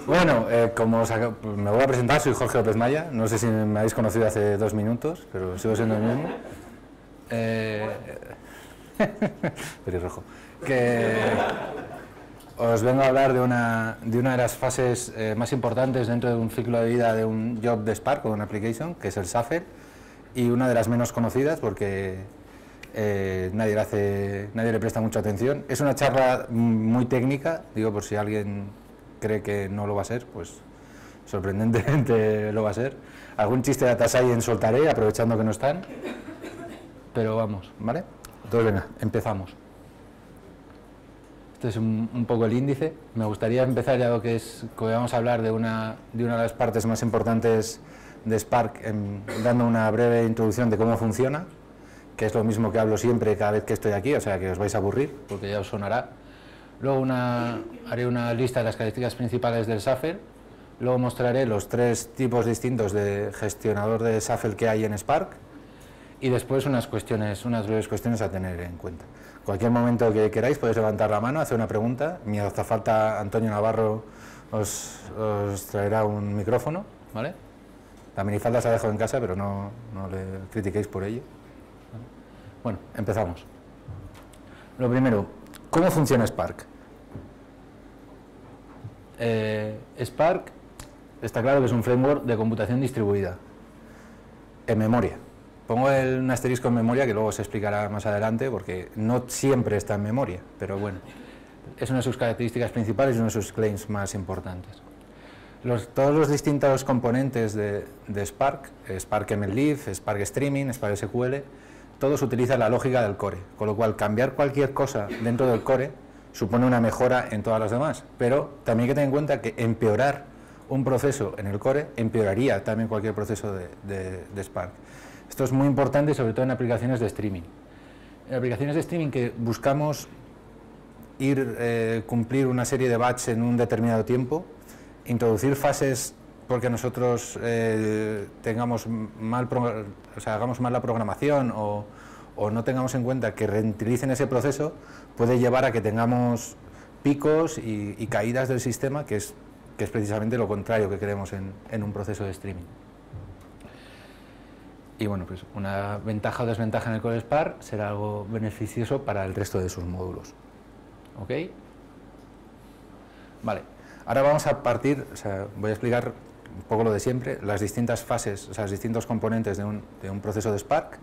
Bueno, me voy a presentar, soy Jorge López Maya, no sé si me habéis conocido hace 2 minutos, pero sigo siendo el mismo. Pelirrojo. Que os vengo a hablar de una de las fases más importantes dentro de un ciclo de vida de un job de Spark o de una application, que es el Shuffle, y una de las menos conocidas porque nadie le presta mucha atención. Es una charla muy técnica, digo por si alguien cree que no lo va a ser, pues sorprendentemente lo va a ser. Algún chiste de Data Science soltaré, aprovechando que no están, pero vamos, ¿vale? Entonces venga, empezamos. Este es un poco el índice. Me gustaría empezar ya lo que vamos a hablar de una de las partes más importantes de Spark, dando una breve introducción de cómo funciona, que es lo mismo que hablo siempre cada vez que estoy aquí, o sea que os vais a aburrir, porque ya os sonará. Luego haré una lista de las características principales del Shuffle. Luego mostraré los 3 tipos distintos de gestionador de Shuffle que hay en Spark. Y después unas breves cuestiones a tener en cuenta. Cualquier momento que queráis podéis levantar la mano, hacer una pregunta. Mi azafata Antonio Navarro os traerá un micrófono, ¿vale? La minifalda se la dejo en casa, pero no le critiquéis por ello. Bueno, empezamos. Lo primero, ¿cómo funciona Spark? Spark está claro que es un framework de computación distribuida en memoria. Pongo un asterisco en memoria que luego se explicará más adelante porque no siempre está en memoria, pero bueno, es una de sus características principales y uno de sus claims más importantes. Todos los distintos componentes de Spark, Spark MLlib, Spark Streaming, Spark SQL, todos utilizan la lógica del core, con lo cual cambiar cualquier cosa dentro del core supone una mejora en todas las demás, pero también hay que tener en cuenta que empeorar un proceso en el core empeoraría también cualquier proceso de Spark. Esto es muy importante, sobre todo en aplicaciones de streaming. En aplicaciones de streaming que buscamos cumplir una serie de batch en un determinado tiempo, introducir fases porque nosotros hagamos mal la programación o no tengamos en cuenta que reutilicen ese proceso, puede llevar a que tengamos picos y caídas del sistema, que es precisamente lo contrario que queremos en un proceso de streaming. Y bueno, pues una ventaja o desventaja en el Core Spark será algo beneficioso para el resto de sus módulos. ¿Ok? Vale, ahora vamos a partir, voy a explicar un poco lo de siempre, las distintas fases, los distintos componentes de un proceso de Spark.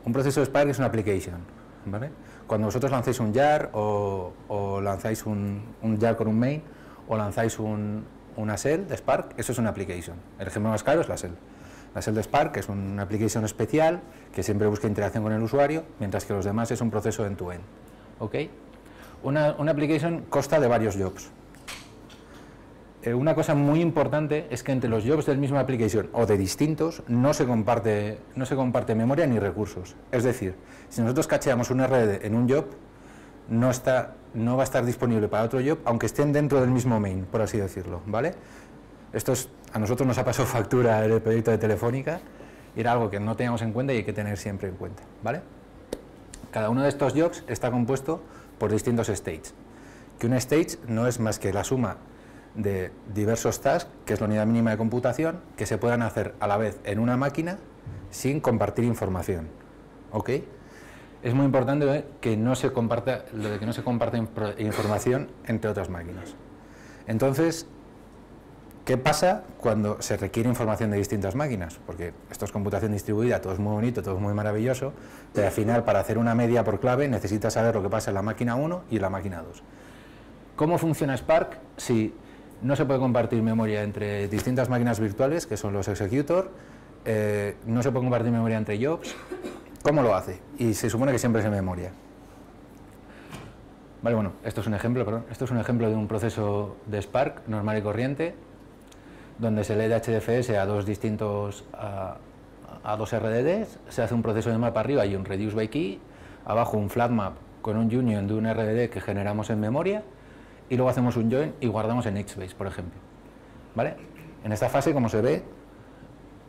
Un proceso de Spark es una application, ¿vale? Cuando vosotros lancéis un jar o lanzáis un jar con un main o lanzáis una shell de Spark, eso es una application. El ejemplo más claro es la shell. La shell de Spark es una application especial que siempre busca interacción con el usuario, mientras que los demás es un proceso end-to-end. ¿Ok? Una application consta de varios jobs. Una cosa muy importante es que entre los jobs del mismo application o de distintos no se comparte memoria ni recursos. Es decir, si nosotros cacheamos un RDD en un job, no va a estar disponible para otro job, aunque estén dentro del mismo main, por así decirlo, ¿vale? A nosotros nos ha pasado factura en el proyecto de Telefónica y era algo que no teníamos en cuenta y hay que tener siempre en cuenta, ¿vale? Cada uno de estos jobs está compuesto por distintos states, que un stage no es más que la suma de diversos tasks, que es la unidad mínima de computación, que se puedan hacer a la vez en una máquina sin compartir información, ¿ok? Es muy importante que no se comparta información entre otras máquinas. Entonces, ¿qué pasa cuando se requiere información de distintas máquinas? Porque esto es computación distribuida, todo es muy bonito, todo es muy maravilloso, pero al final para hacer una media por clave necesitas saber lo que pasa en la máquina 1 y en la máquina 2. ¿Cómo funciona Spark si no se puede compartir memoria entre distintas máquinas virtuales, que son los executor, no se puede compartir memoria entre jobs? ¿Cómo lo hace? Y se supone que siempre es en memoria. Vale, bueno, esto es un ejemplo de un proceso de Spark normal y corriente, donde se lee de HDFS a dos RDDs, se hace un proceso de mapa arriba y un reduce by key, abajo un flat map con un union de un RDD que generamos en memoria, y luego hacemos un join y guardamos en HBase, por ejemplo. ¿Vale? En esta fase, como se ve,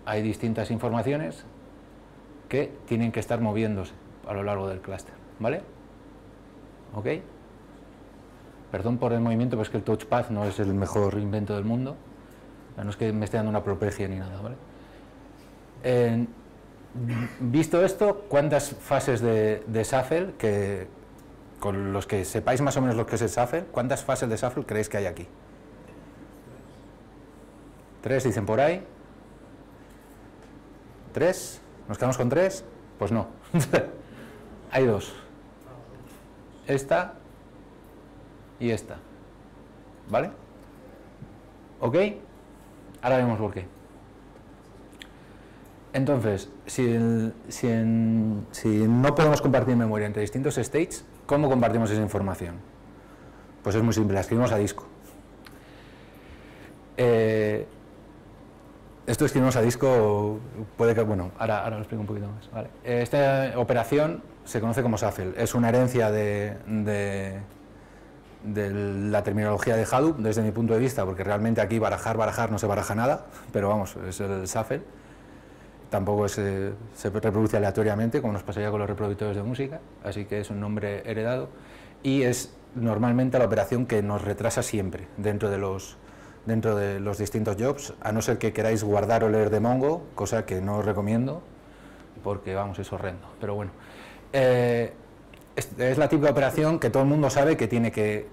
hay distintas informaciones que tienen que estar moviéndose a lo largo del clúster. ¿Vale? ¿Ok? Perdón por el movimiento, pero es que el touchpad no es el mejor invento del mundo. No es que me esté dando una apoplejía ni nada, ¿vale? Visto esto, ¿cuántas fases de shuffle, con los que sepáis más o menos lo que es el shuffle, cuántas fases de shuffle creéis que hay aquí? 3 dicen por ahí. 3, ¿nos quedamos con 3? Pues no. Hay 2. Esta y esta. ¿Vale? ¿Ok? Ahora vemos por qué. Entonces, si no podemos compartir memoria entre distintos states, ¿cómo compartimos esa información? Pues es muy simple, la escribimos a disco. Esto escribimos a disco, puede que, bueno, ahora lo explico un poquito más. Vale. Esta operación se conoce como shuffle, es una herencia de la terminología de Hadoop, desde mi punto de vista, porque realmente aquí barajar no se baraja nada, pero vamos, es el shuffle. Tampoco se reproduce aleatoriamente, como nos pasaría con los reproductores de música, así que es un nombre heredado, y es normalmente la operación que nos retrasa siempre dentro de los distintos jobs, a no ser que queráis guardar o leer de Mongo, cosa que no os recomiendo, porque vamos, es horrendo, pero bueno. Es la típica operación que todo el mundo sabe que tiene que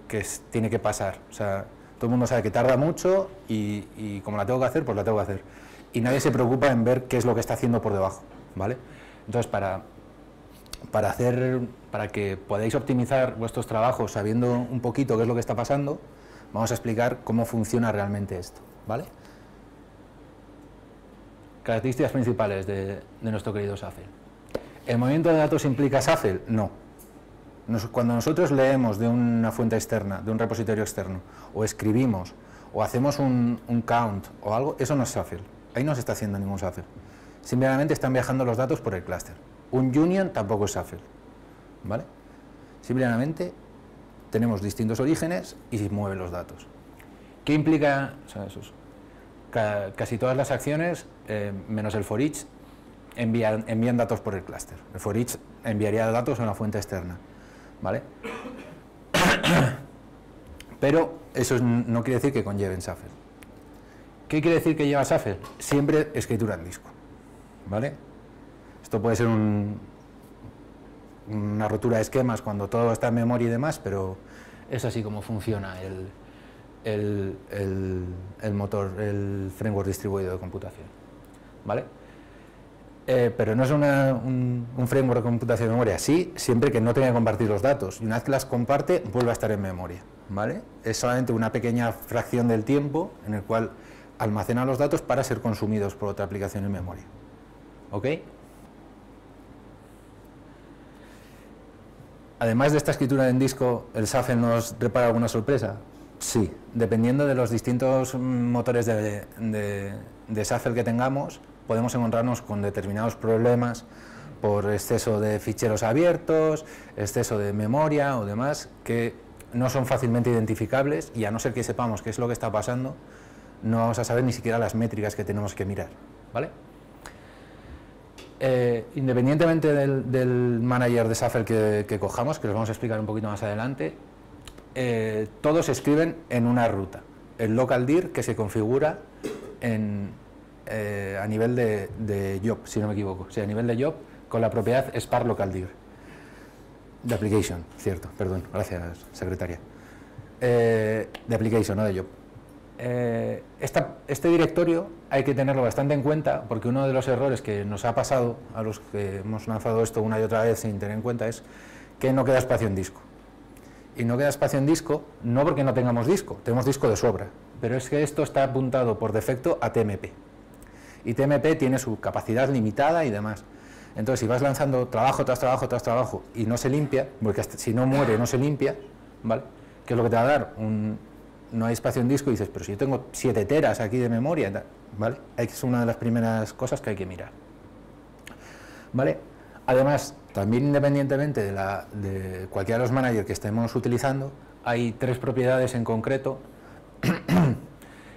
pasar, o sea, todo el mundo sabe que tarda mucho y como la tengo que hacer, pues la tengo que hacer. Y nadie se preocupa en ver qué es lo que está haciendo por debajo, ¿vale? Entonces, para que podáis optimizar vuestros trabajos sabiendo un poquito qué es lo que está pasando, vamos a explicar cómo funciona realmente esto, ¿vale? Características principales de nuestro querido shuffle. ¿El movimiento de datos implica shuffle? No. Cuando nosotros leemos de una fuente externa, de un repositorio externo, o escribimos, o hacemos un count o algo, eso no es shuffle. Ahí no se está haciendo ningún shuffle. Simplemente están viajando los datos por el clúster. Un union tampoco es shuffle, ¿vale? Simplemente tenemos distintos orígenes y se mueven los datos. ¿Qué implica? O sea, casi todas las acciones, menos el for each, envían datos por el clúster. El for each enviaría datos a una fuente externa, ¿vale? Pero eso no quiere decir que conlleven shuffle. ¿Qué quiere decir que lleva shuffle? Siempre escritura en disco, ¿vale? Esto puede ser una rotura de esquemas cuando todo está en memoria y demás, pero es así como funciona el motor, el framework distribuido de computación, ¿vale? Pero no es un framework de computación de memoria, sí, siempre que no tenga que compartir los datos, y una vez que las comparte, vuelve a estar en memoria, ¿vale? Es solamente una pequeña fracción del tiempo en el cual almacena los datos para ser consumidos por otra aplicación en memoria, ¿ok? Además de esta escritura en disco, ¿el shuffle nos repara alguna sorpresa? Sí, dependiendo de los distintos motores de shuffle que tengamos, podemos encontrarnos con determinados problemas por exceso de ficheros abiertos, exceso de memoria o demás, que no son fácilmente identificables y a no ser que sepamos qué es lo que está pasando, no vamos a saber ni siquiera las métricas que tenemos que mirar, ¿vale? Independientemente del manager de shuffle que cojamos, que los vamos a explicar un poquito más adelante, todos se escriben en una ruta. El local dir que se configura a nivel de job, si no me equivoco, o sea, a nivel de job con la propiedad spark local dir. De application, cierto, perdón, gracias, secretaria. De application, no de job. Este directorio hay que tenerlo bastante en cuenta porque uno de los errores que nos ha pasado a los que hemos lanzado esto una y otra vez sin tener en cuenta es que no queda espacio en disco. Y no queda espacio en disco no porque no tengamos disco, tenemos disco de sobra, pero es que esto está apuntado por defecto a TMP. Y TMP tiene su capacidad limitada y demás. Entonces, si vas lanzando trabajo tras trabajo tras trabajo y no se limpia, porque si no muere no se limpia, ¿vale? ¿Qué es lo que te va a dar? No hay espacio en disco y dices, pero si yo tengo 7 teras aquí de memoria, ¿vale? Es una de las primeras cosas que hay que mirar, ¿vale? Además, también independientemente de cualquiera de los managers que estemos utilizando, hay 3 propiedades en concreto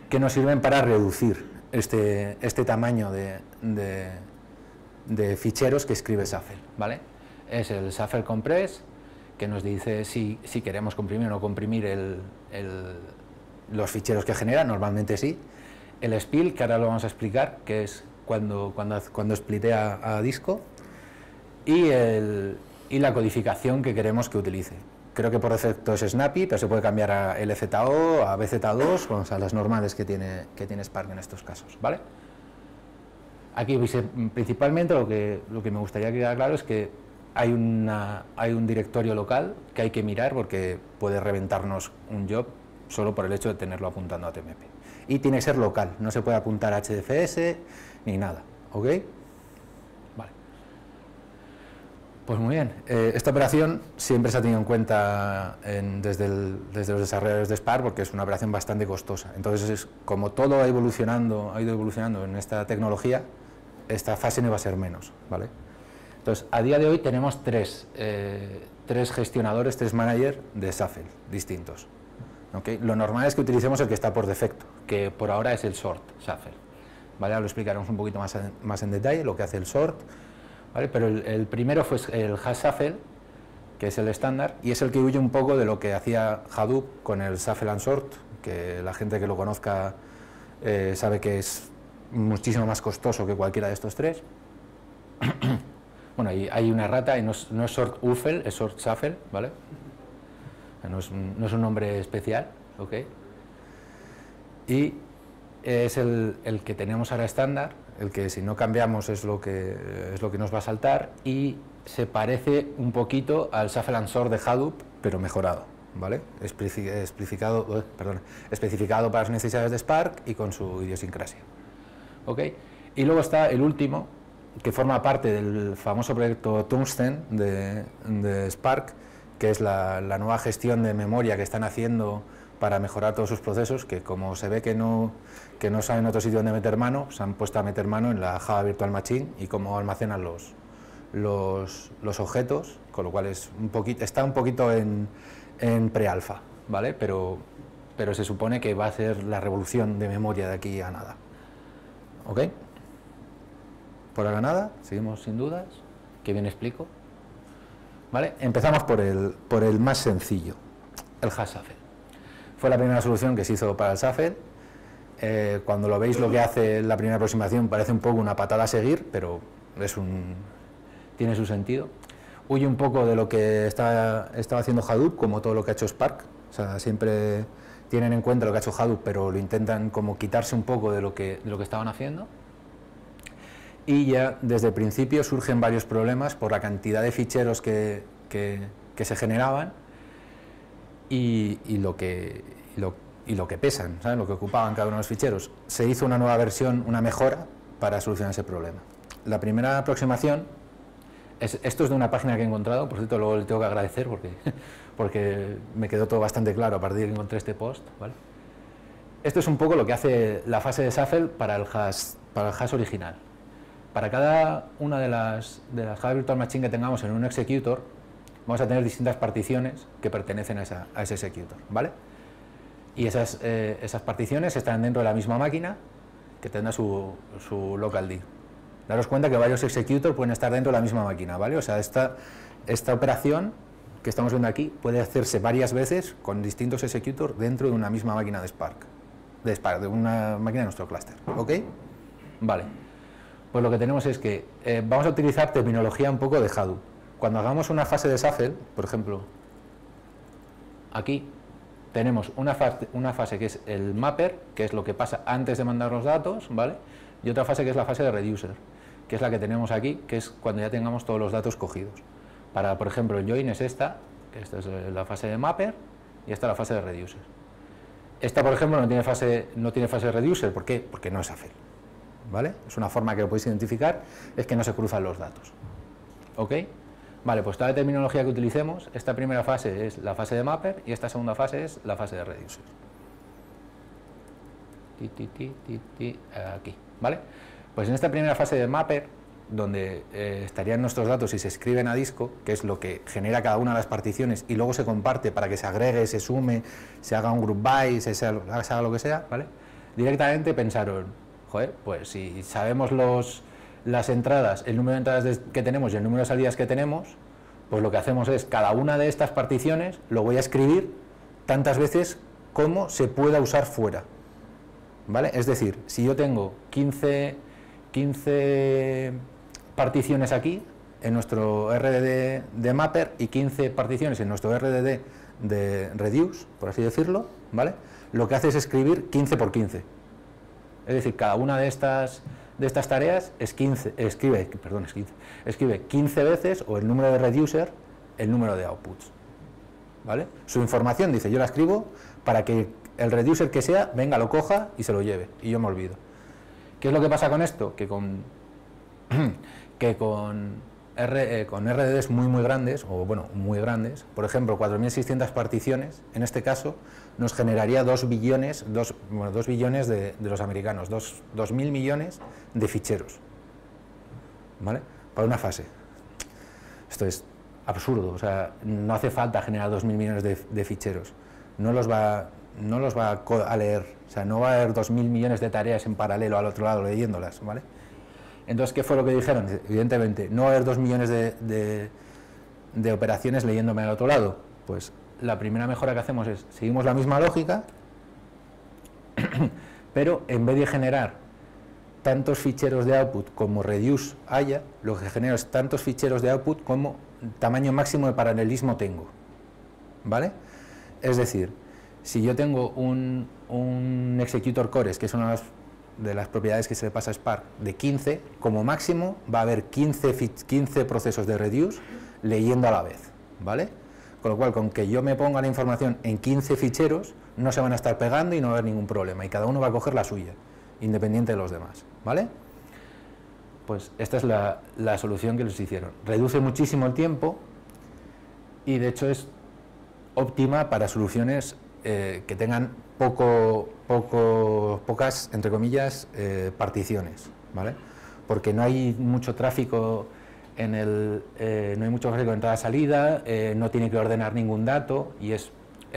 que nos sirven para reducir este tamaño de ficheros que escribe Shuffle, ¿vale? Es el Shuffle Compress, que nos dice si queremos comprimir o no comprimir los ficheros que genera, normalmente sí. El spill, que ahora lo vamos a explicar, que es cuando splitea a disco, y la codificación que queremos que utilice. Creo que por defecto es Snappy, pero se puede cambiar a LZO, a BZ2, o sea, las normales que tiene Spark en estos casos, ¿vale? Aquí principalmente lo que me gustaría que quedara claro es que hay un directorio local que hay que mirar porque puede reventarnos un job solo por el hecho de tenerlo apuntando a TMP. Y tiene que ser local, no se puede apuntar a HDFS ni nada, ¿ok? Vale. Pues muy bien, esta operación siempre se ha tenido en cuenta desde los desarrolladores de Spark porque es una operación bastante costosa. Entonces, como todo ha ido evolucionando en esta tecnología, esta fase no va a ser menos, ¿vale? Entonces, a día de hoy tenemos tres gestionadores, tres managers de Shuffle distintos. ¿Okay? Lo normal es que utilicemos el que está por defecto, que por ahora es el Sort Shuffle. ¿Vale? Ahora lo explicaremos un poquito más en detalle, lo que hace el Sort. ¿Vale? Pero el primero fue el Hash Shuffle, que es el estándar, y es el que huye un poco de lo que hacía Hadoop con el Shuffle and Sort, que la gente que lo conozca sabe que es muchísimo más costoso que cualquiera de estos tres. Bueno, hay una errata y no es Sort Uffle, es Sort Shuffle, ¿vale? No es un nombre especial, ¿ok? Y es el que tenemos ahora estándar, el que si no cambiamos es lo que nos va a saltar, y se parece un poquito al Shuffle and Sort de Hadoop, pero mejorado, ¿vale? Especificado para las necesidades de Spark y con su idiosincrasia, ¿ok? Y luego está el último, que forma parte del famoso proyecto Tungsten de Spark, que es la nueva gestión de memoria que están haciendo para mejorar todos sus procesos, que como se ve que no saben otro sitio donde meter mano, se han puesto a meter mano en la Java Virtual Machine y cómo almacenan los objetos, con lo cual está un poquito en pre-alfa, ¿vale? Pero se supone que va a ser la revolución de memoria de aquí a nada. ¿Ok? Por ahora nada, seguimos sin dudas, que bien explico. ¿Vale? Empezamos por el más sencillo, el Hash Shuffle. Fue la primera solución que se hizo para el Shuffle. Cuando lo veis, lo que hace la primera aproximación parece un poco una patada a seguir, pero tiene su sentido. Huye un poco de lo que estaba haciendo Hadoop, como todo lo que ha hecho Spark. O sea, siempre tienen en cuenta lo que ha hecho Hadoop, pero lo intentan como quitarse un poco de lo que estaban haciendo. Y ya desde el principio surgen varios problemas por la cantidad de ficheros que se generaban y lo que pesan, ¿sabes? Lo que ocupaban cada uno de los ficheros. Se hizo una nueva versión, una mejora para solucionar ese problema. La primera aproximación, esto es de una página que he encontrado, por cierto, luego le tengo que agradecer porque me quedó todo bastante claro a partir de que encontré este post, ¿vale? Esto es un poco lo que hace la fase de Shuffle para el hash original. Para cada una de las Java Virtual Machine que tengamos en un executor, vamos a tener distintas particiones que pertenecen a ese executor, ¿vale? Y esas particiones están dentro de la misma máquina que tendrá su local D. Daros cuenta que varios executors pueden estar dentro de la misma máquina, ¿vale? O sea, esta operación que estamos viendo aquí puede hacerse varias veces con distintos executors dentro de una misma máquina de Spark, de una máquina de nuestro clúster, ¿ok? Vale. Pues lo que tenemos es que vamos a utilizar terminología un poco de Hadoop. Cuando hagamos una fase de Shuffle, por ejemplo, aquí tenemos una fase que es el mapper, que es lo que pasa antes de mandar los datos, ¿vale? Y otra fase que es la fase de reducer, que es la que tenemos aquí, que es cuando ya tengamos todos los datos cogidos. Por ejemplo, el join es esta es la fase de mapper y esta es la fase de reducer. Esta, por ejemplo, no tiene fase de reducer, ¿por qué? Porque no es Shuffle. ¿Vale? Es una forma que lo podéis identificar, es que no se cruzan los datos. ¿Ok? Vale, pues toda la terminología que utilicemos, esta primera fase es la fase de mapper y esta segunda fase es la fase de reducer. Aquí, ¿vale? Pues en esta primera fase de mapper, donde estarían nuestros datos y se escriben a disco, que es lo que genera cada una de las particiones y luego se comparte para que se agregue, se sume, se haga un group by, se haga lo que sea, ¿vale? Directamente pensaron, joder, pues si sabemos las entradas, el número de entradas que tenemos y el número de salidas que tenemos, Pues lo que hacemos es, cada una de estas particiones lo voy a escribir tantas veces como se pueda usar fuera, ¿vale? Es decir, si yo tengo 15 particiones aquí, en nuestro RDD de mapper, y 15 particiones en nuestro RDD de reduce, por así decirlo, ¿vale? Lo que hace es escribir 15 por 15. Es decir, cada una de estas tareas escribe 15 veces, o el número de reducer, el número de outputs, ¿vale? Su información, dice, yo la escribo para que el reducer que sea venga, lo coja y se lo lleve, y yo me olvido. ¿Qué es lo que pasa con esto? Que con RDDs muy grandes, o bueno, muy grandes, por ejemplo, 4.600 particiones, en este caso, nos generaría 2 billones de los americanos, 2.000 millones de ficheros, ¿vale? Para una fase. Esto es absurdo, o sea, no hace falta generar 2.000 millones de ficheros, no los va a leer, o sea, no va a haber 2.000 millones de tareas en paralelo al otro lado leyéndolas, ¿vale? Entonces, ¿qué fue lo que dijeron? Evidentemente, no va a haber 2 millones de operaciones leyéndome al otro lado. Pues la primera mejora que hacemos es, seguimos la misma lógica, pero en vez de generar tantos ficheros de output como reduce haya, lo que genero es tantos ficheros de output como tamaño máximo de paralelismo tengo, ¿vale? Es decir, si yo tengo un executor cores, que es una de las propiedades que se le pasa a Spark, de 15, como máximo va a haber 15 procesos de reduce leyendo a la vez, ¿vale? Con lo cual, con que yo me ponga la información en 15 ficheros, no se van a estar pegando y no va a haber ningún problema, y cada uno va a coger la suya, independiente de los demás, ¿vale? Pues esta es la solución que les hicieron. Reduce muchísimo el tiempo y de hecho es óptima para soluciones que tengan pocas, entre comillas, particiones, ¿vale? Porque no hay mucho tráfico no hay mucho tráfico de entrada-salida, no tiene que ordenar ningún dato y es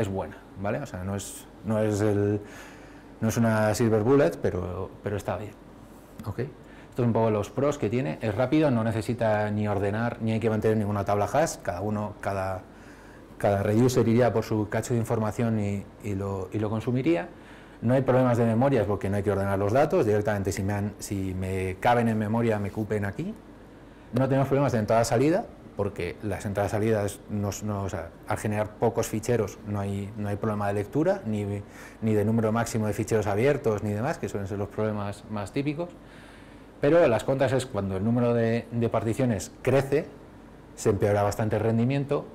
buena, ¿vale? O sea, no es una silver bullet, pero está bien, ¿ok? Esto es un poco los pros que tiene, es rápido, no necesita ni ordenar, ni hay que mantener ninguna tabla hash, cada reducer iría por su cacho de información y lo consumiría. No hay problemas de memorias porque no hay que ordenar los datos, directamente si me caben en memoria me cupen aquí. No tenemos problemas de entrada-salida, porque las entradas-salidas, o sea, al generar pocos ficheros no hay problema de lectura, ni de número máximo de ficheros abiertos, ni demás, que suelen ser los problemas más típicos. Pero las contras es cuando el número de particiones crece, se empeora bastante el rendimiento,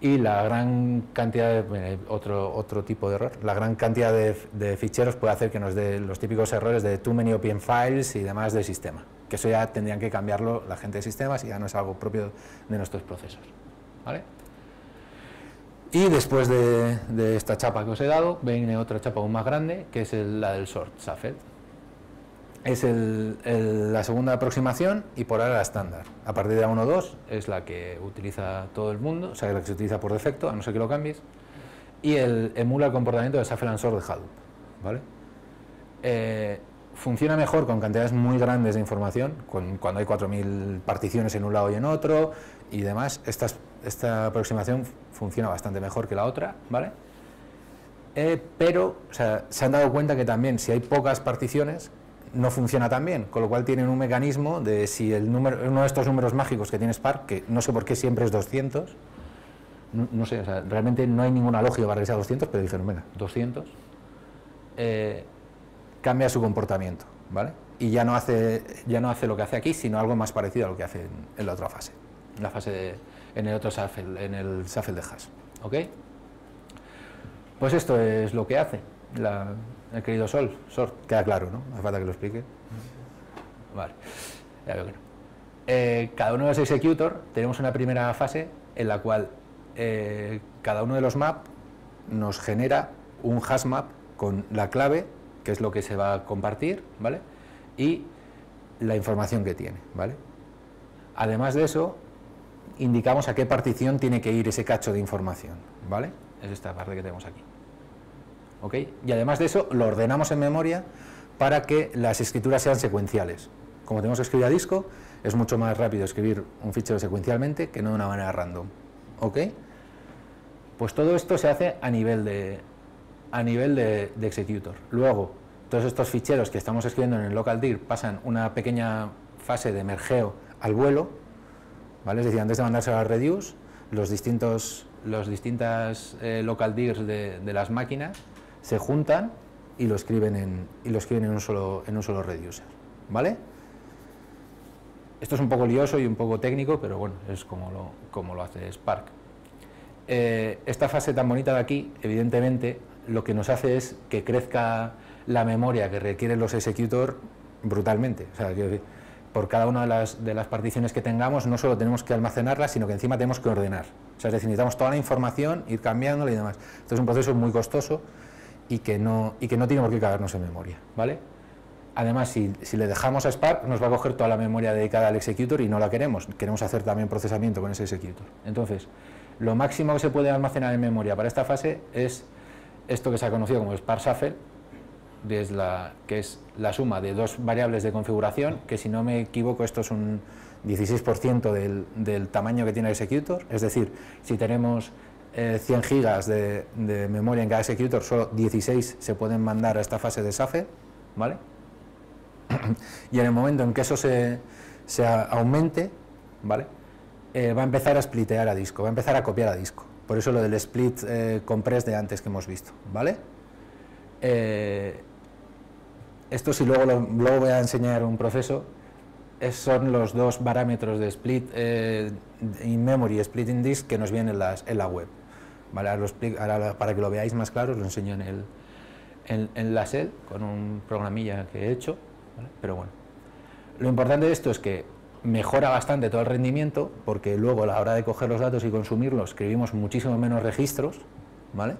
y la gran cantidad otro tipo de error, la gran cantidad de ficheros puede hacer que nos dé los típicos errores de too many open files y demás del sistema, que eso ya tendrían que cambiarlo la gente de sistemas y ya no es algo propio de nuestros procesos, ¿vale? Y después de esta chapa que os he dado, viene otra chapa aún más grande, que es la del sort shuffle. Es la segunda aproximación y por ahora la estándar. A partir de la 1.2 es la que utiliza todo el mundo, o sea, la que se utiliza por defecto, a no ser que lo cambies, y emula el comportamiento de shuffle and sort de Hadoop, ¿vale? Funciona mejor con cantidades muy grandes de información, cuando hay 4.000 particiones en un lado y en otro y demás. Esta aproximación funciona bastante mejor que la otra, ¿vale? Pero, o sea, se han dado cuenta que también si hay pocas particiones no funciona tan bien, con lo cual tienen un mecanismo de si uno de estos números mágicos que tiene Spark, que no sé por qué siempre es 200, no sé, o sea, realmente no hay ninguna lógica para que sea 200, pero dijeron, venga, 200, cambia su comportamiento, ¿vale? Y ya no hace lo que hace aquí, sino algo más parecido a lo que hace en la otra fase, en el otro shuffle, en el shuffle de hash, ¿ok? Pues esto es lo que hace el querido sort, queda claro, ¿no? Hace falta que lo explique. Vale, ya veo que no. Cada uno de los executor tenemos una primera fase en la cual cada uno de los map nos genera un hash map con la clave, que es lo que se va a compartir, ¿vale? Y la información que tiene, ¿vale? Además de eso, indicamos a qué partición tiene que ir ese cacho de información, ¿vale? Es esta parte que tenemos aquí. ¿Ok? Y además de eso, lo ordenamos en memoria para que las escrituras sean secuenciales. Como tenemos que escribir a disco, Es mucho más rápido escribir un fichero secuencialmente que no de una manera random. ¿Ok? Pues todo esto se hace a nivel de executor. Luego, todos estos ficheros que estamos escribiendo en el local.dir pasan una pequeña fase de mergeo al vuelo, ¿vale? Es decir, antes de mandárselo a reduce, los distintas local.dirs de las máquinas se juntan y lo escriben en un solo reducer, ¿vale? Esto es un poco lioso y un poco técnico, pero bueno, es como lo hace Spark. Esta fase tan bonita de aquí, evidentemente, lo que nos hace es que crezca la memoria que requieren los executor brutalmente. O sea, por cada una de las particiones que tengamos, no solo tenemos que almacenarlas, sino que encima tenemos que ordenar. O sea, es decir, necesitamos toda la información, ir cambiándola y demás. Esto es un proceso muy costoso y que no tiene por qué cabernos en memoria, ¿vale? Además, si le dejamos a Spark, nos va a coger toda la memoria dedicada al executor y no la queremos. Queremos hacer también procesamiento con ese executor. Entonces, lo máximo que se puede almacenar en memoria para esta fase es esto que se ha conocido como Spark Shuffle, que es la suma de dos variables de configuración, que si no me equivoco esto es un 16% del tamaño que tiene el executor. Es decir, si tenemos 100 gigas de memoria en cada executor, solo 16 se pueden mandar a esta fase de Shuffle, ¿vale? Y en el momento en que eso se aumente, ¿vale? Va a empezar a splitear a disco, va a empezar a copiar a disco. Por eso lo del split compress de antes que hemos visto, ¿vale? Esto, si luego voy a enseñar un proceso, son los dos parámetros de split in memory y split in disk que nos vienen en la web, ¿vale? Ahora, para que lo veáis más claro, os lo enseño en la shell con un programilla que he hecho, ¿vale? Pero bueno, lo importante de esto es que mejora bastante todo el rendimiento, porque luego a la hora de coger los datos y consumirlos escribimos muchísimo menos registros, ¿vale?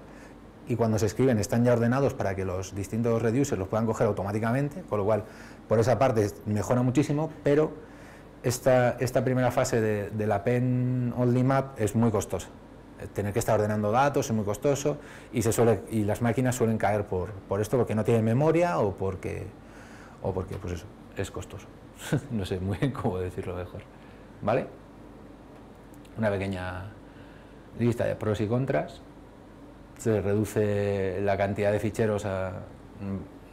Y cuando se escriben están ya ordenados para que los distintos reducers los puedan coger automáticamente, con lo cual por esa parte mejora muchísimo, pero esta primera fase de la pen only map es muy costosa. Tener que estar ordenando datos es muy costoso y las máquinas suelen caer por esto, porque no tienen memoria o porque pues eso, es costoso. No sé muy bien cómo decirlo mejor, ¿vale? Una pequeña lista de pros y contras. Se reduce la cantidad de ficheros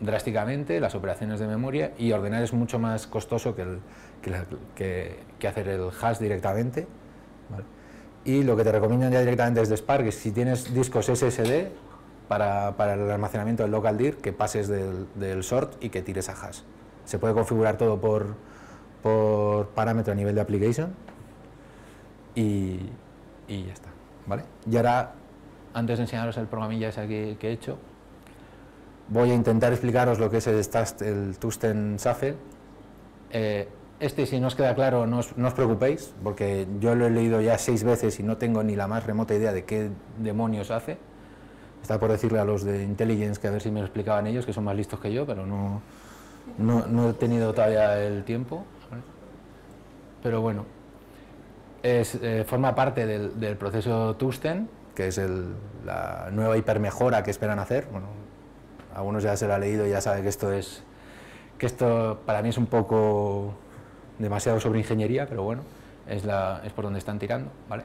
drásticamente, las operaciones de memoria, y ordenar es mucho más costoso que hacer el hash directamente, ¿vale? Y lo que te recomiendan ya directamente desde Spark es, si tienes discos SSD para el almacenamiento del local.dir, que pases del sort y que tires a hash. Se puede configurar todo por parámetro a nivel de application y ya está, ¿vale? Y ahora, antes de enseñaros el programilla ese que he hecho, voy a intentar explicaros lo que es el Tusten Shuffle. Si no os queda claro, no os preocupéis, porque yo lo he leído ya 6 veces y no tengo ni la más remota idea de qué demonios hace. Está por decirle a los de Intelligence que a ver si me lo explicaban ellos, que son más listos que yo, pero no he tenido todavía el tiempo, ¿vale? Pero bueno, forma parte del proceso Tusten, que es la nueva hipermejora que esperan hacer. Bueno, algunos ya se lo han leído y ya saben que esto para mí es un poco demasiado sobre ingeniería, pero bueno, es por donde están tirando, ¿vale?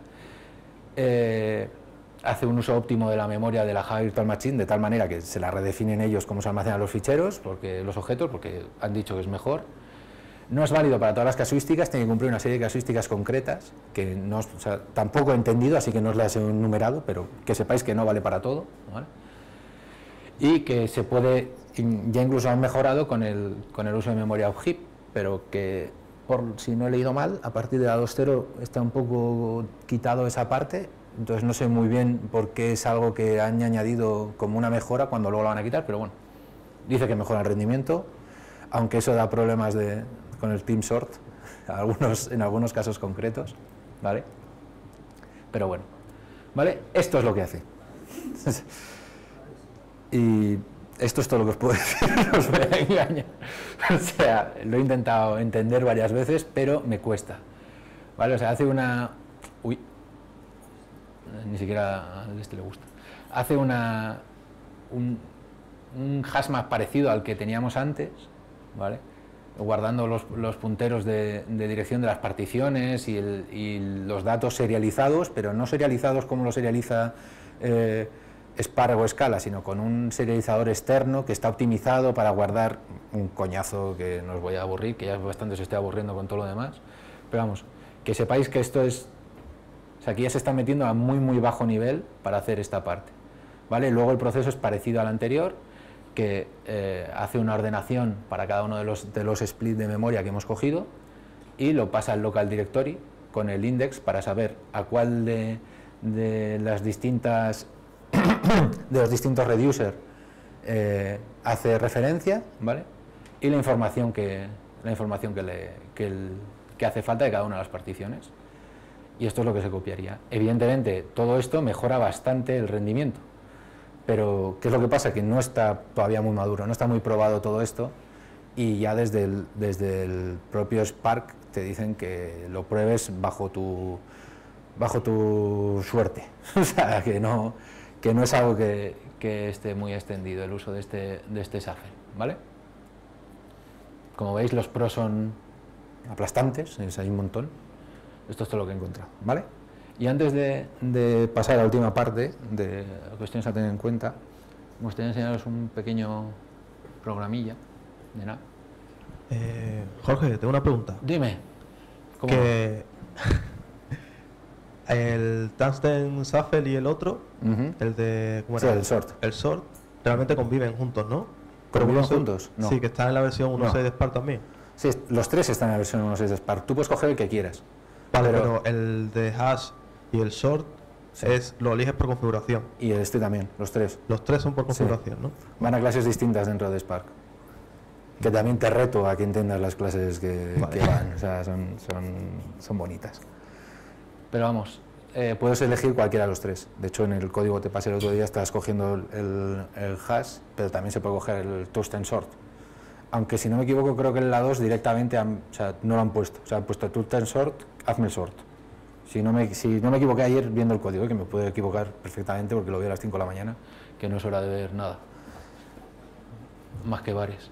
Hace un uso óptimo de la memoria de la Java Virtual Machine, de tal manera que se la redefinen ellos cómo se almacenan los ficheros, los objetos, porque han dicho que es mejor. No es válido para todas las casuísticas, tiene que cumplir una serie de casuísticas concretas, que tampoco he entendido, así que no os las he enumerado, pero que sepáis que no vale para todo, ¿vale? Y que se puede, ya incluso han mejorado con el uso de memoria of-heap, pero que, si no he leído mal, a partir de la 2.0 está un poco quitado esa parte. Entonces no sé muy bien por qué es algo que han añadido como una mejora cuando luego lo van a quitar, pero bueno, dice que mejora el rendimiento, aunque eso da problemas con el team sort, en algunos casos concretos, ¿vale? Pero bueno, ¿vale? Esto es lo que hace. Y esto es todo lo que os puedo decir, no os voy a engañar. O sea, lo he intentado entender varias veces, pero me cuesta, ¿vale? O sea, hace una... Uy, ni siquiera a este le gusta. Hace un hash map parecido al que teníamos antes, ¿vale? guardando los punteros de dirección de las particiones y los datos serializados, pero no serializados como lo serializa Spark o Scala, sino con un serializador externo que está optimizado para guardar un coñazo que no os voy a aburrir, que ya bastante se estoy aburriendo con todo lo demás, pero vamos, que sepáis que esto es, o sea, aquí ya se está metiendo a muy bajo nivel para hacer esta parte, ¿vale? Luego el proceso es parecido al anterior, que hace una ordenación para cada uno de los splits de memoria que hemos cogido y lo pasa al local directory con el index para saber a cuál de las distintas de los distintos reducer hace referencia, ¿vale? Y la información que hace falta de cada una de las particiones. Y esto es lo que se copiaría. Evidentemente, todo esto mejora bastante el rendimiento. Pero, ¿qué es lo que pasa? Que no está todavía muy maduro, no está muy probado todo esto, y ya desde el propio Spark te dicen que lo pruebes bajo tu suerte. O sea, que no es algo que esté muy extendido el uso de este Shuffle, ¿vale? Como veis, los pros son aplastantes, hay un montón. Esto es todo lo que he encontrado, ¿vale? Y antes de pasar a la última parte de cuestiones a tener en cuenta, me gustaría enseñaros un pequeño programilla de nada. Jorge, tengo una pregunta. Dime. ¿Cómo? Que el Tungsten Shuffle y el otro, el de... ¿cómo era? Sí, el Sort. El Sort, realmente conviven juntos, ¿no? ¿Conviven juntos? No. Sí, que están en la versión 1.6 No. de Spark también. Sí, los tres están en la versión 1.6 de Spark. Tú puedes coger el que quieras. Vale, pero el de Hash y el Sort Sí. lo eliges por configuración. Y este también, los tres. Los tres son por configuración, ¿no? Van a clases distintas dentro de Spark. Que también te reto a que entiendas las clases que van. O sea, son bonitas. Pero vamos, puedes elegir cualquiera de los tres. De hecho, en el código te pasé el otro día, estás cogiendo el hash, pero también se puede coger el Tungsten Sort. Aunque si no me equivoco, creo que en la 2 directamente no lo han puesto. O sea, han puesto Tungsten Sort, hazme el sort. Si no me equivoqué ayer viendo el código, que me puedo equivocar perfectamente porque lo vi a las 5 de la mañana, que no es hora de ver nada. Más que bares.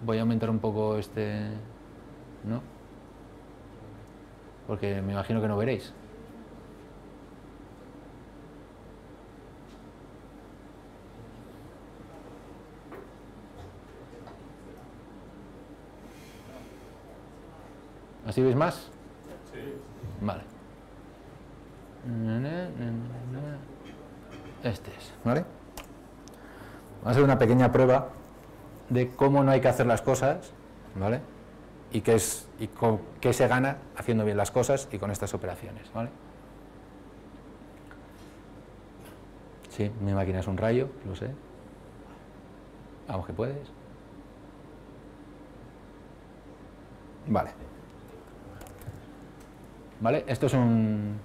Voy a aumentar un poco ¿no? Porque me imagino que no veréis. ¿Así veis más? Sí. Vale. Este es, ¿vale? Vamos a hacer una pequeña prueba de cómo no hay que hacer las cosas, ¿vale? Y qué se gana haciendo bien las cosas y con estas operaciones, ¿vale? Sí, mi máquina es un rayo, lo sé. Vamos que puedes. Vale. ¿Vale? Esto es un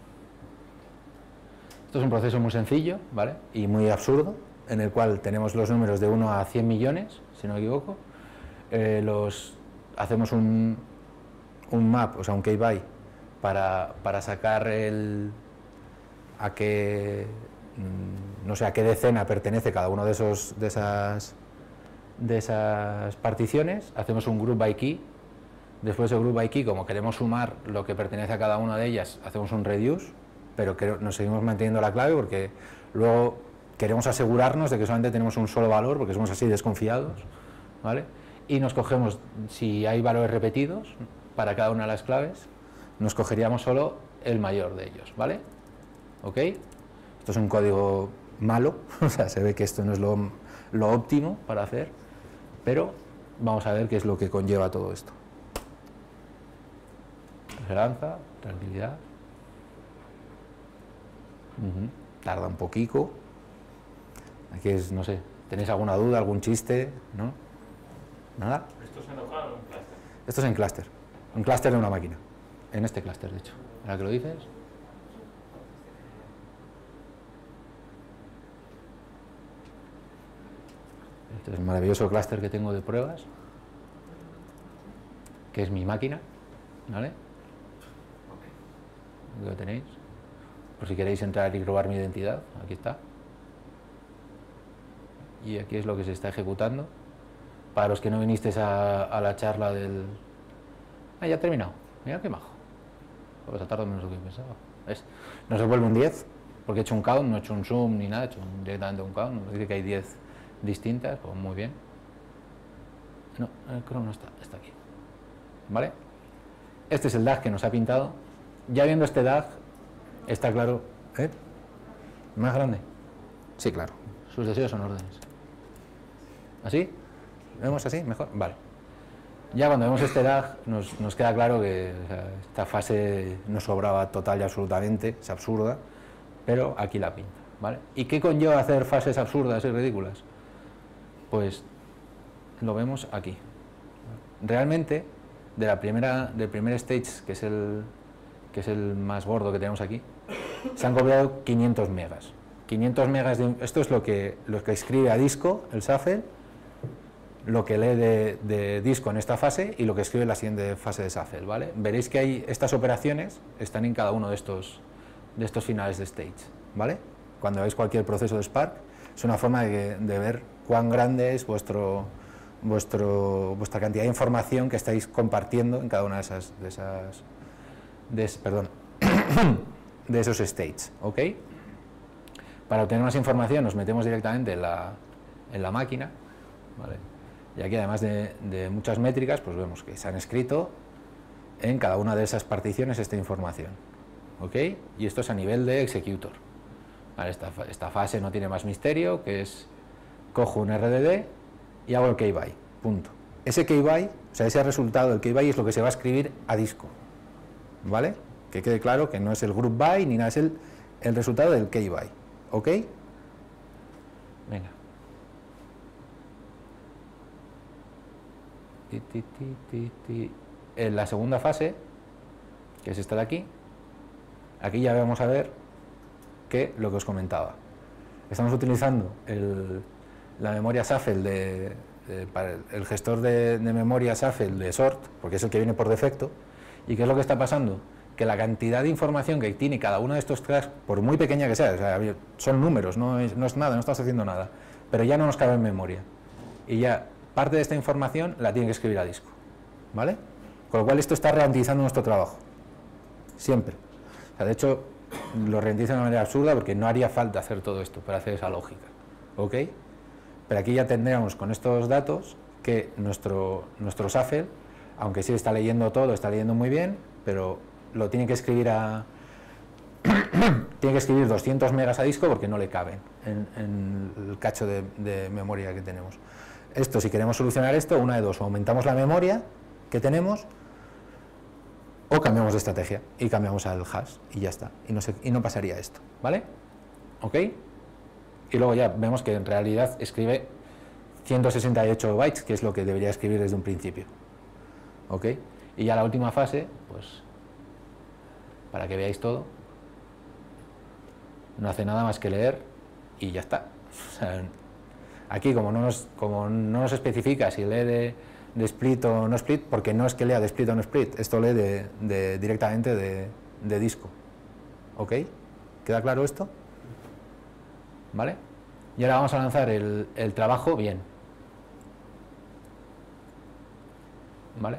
proceso muy sencillo, ¿vale? Y muy absurdo, en el cual tenemos los números de 1 a 100 millones, si no me equivoco. Hacemos un map, o sea, un key-by, para sacar no sé a qué decena pertenece cada uno de esas particiones. Hacemos un group by key. Después del group by key, como queremos sumar lo que pertenece a cada una de ellas, hacemos un reduce, pero nos seguimos manteniendo la clave porque luego queremos asegurarnos de que solamente tenemos un solo valor, porque somos así desconfiados, ¿vale? Y nos cogemos, si hay valores repetidos para cada una de las claves, nos cogeríamos solo el mayor de ellos, ¿vale? ¿Ok? Esto es un código malo, o sea, se ve que esto no es lo óptimo para hacer, pero vamos a ver qué es lo que conlleva todo esto. Esperanza, tranquilidad. Tarda un poquito. Aquí es, no sé, ¿tenéis alguna duda, algún chiste? ¿No? ¿Nada? ¿Esto es en local o en clúster? Esto es en clúster. Un clúster de una máquina. En este clúster, de hecho. ¿Ahora que lo dices? Este es el maravilloso clúster que tengo de pruebas, que es mi máquina, ¿vale? Aquí lo tenéis. Por si queréis entrar y probar mi identidad, aquí está. Y aquí es lo que se está ejecutando. para los que no vinisteis a la charla del... Ah, ya ha terminado, mira qué majo. Pues ha tardado menos de lo que pensaba. ¿Ves? Nos devuelve un 10, porque he hecho un count, no he hecho un zoom ni nada, he hecho directamente un count, nos dice que hay 10 distintas, pues muy bien. No, el crono está aquí, ¿vale? Este es el DAG que nos ha pintado. Ya viendo este DAG, está claro... ¿Más grande? Sí, claro. Sus deseos son órdenes. ¿Así? ¿Vemos así? ¿Mejor? Vale. Ya cuando vemos este DAG nos queda claro que, o sea, esta fase nos sobraba total y absolutamente, es absurda, pero aquí la pinta, ¿vale? ¿Y qué conlleva hacer fases absurdas y ridículas? Pues lo vemos aquí. Realmente, del primer stage, que es el más gordo que tenemos aquí, se han copiado 500 megas. 500 megas esto es lo que escribe a disco el Shuffle, lo que lee de disco en esta fase y lo que escribe en la siguiente fase de Shuffle, ¿vale? Veréis que estas operaciones están en cada uno de estos finales de stage, ¿vale? Cuando veis cualquier proceso de Spark, es una forma de ver cuán grande es vuestra cantidad de información que estáis compartiendo en cada una de esos stages, ¿ok? Para obtener más información nos metemos directamente en la máquina, ¿vale? Y aquí, además de muchas métricas, pues vemos que se han escrito en cada una de esas particiones esta información, ¿ok? Y esto es a nivel de executor, ¿vale? Esta fase no tiene más misterio, que es cojo un RDD y hago el key-by, punto. Ese key-by, o sea, ese resultado, el key-by es lo que se va a escribir a disco, ¿vale? Que quede claro que no es el group by ni nada, es el resultado del key-by, ¿ok? Venga. En la segunda fase, que es esta de aquí ya vamos a ver que lo que os comentaba. Estamos utilizando la memoria Shuffle para el gestor de memoria Shuffle de sort, porque es el que viene por defecto. ¿Y qué es lo que está pasando? Que la cantidad de información que tiene cada uno de estos tracks, por muy pequeña que sea, o sea, son números, no es nada, no estás haciendo nada, pero ya no nos cabe en memoria. Y ya parte de esta información la tiene que escribir a disco, ¿vale? Con lo cual esto está ralentizando nuestro trabajo, siempre. O sea, de hecho, lo ralentiza de una manera absurda porque no haría falta hacer todo esto para hacer esa lógica, ¿ok? Pero aquí ya tendríamos con estos datos que nuestro Shuffle, aunque sí está leyendo todo, está leyendo muy bien, pero lo tiene que escribir tiene que escribir 200 megas a disco porque no le caben en el cacho de memoria que tenemos. Esto, si queremos solucionar esto, una de dos: o aumentamos la memoria que tenemos o cambiamos de estrategia y cambiamos al hash y ya está, y no pasaría esto, ¿vale? ¿Ok? Y luego ya vemos que en realidad escribe 168 bytes, que es lo que debería escribir desde un principio, ¿ok? Y ya la última fase, pues para que veáis todo, no hace nada más que leer y ya está. O sea, aquí, como no nos especifica si lee de split o no split, porque no es que lea de split o no split, esto lee directamente de disco, ¿ok? ¿Queda claro esto? ¿Vale? Y ahora vamos a lanzar el trabajo bien, ¿vale?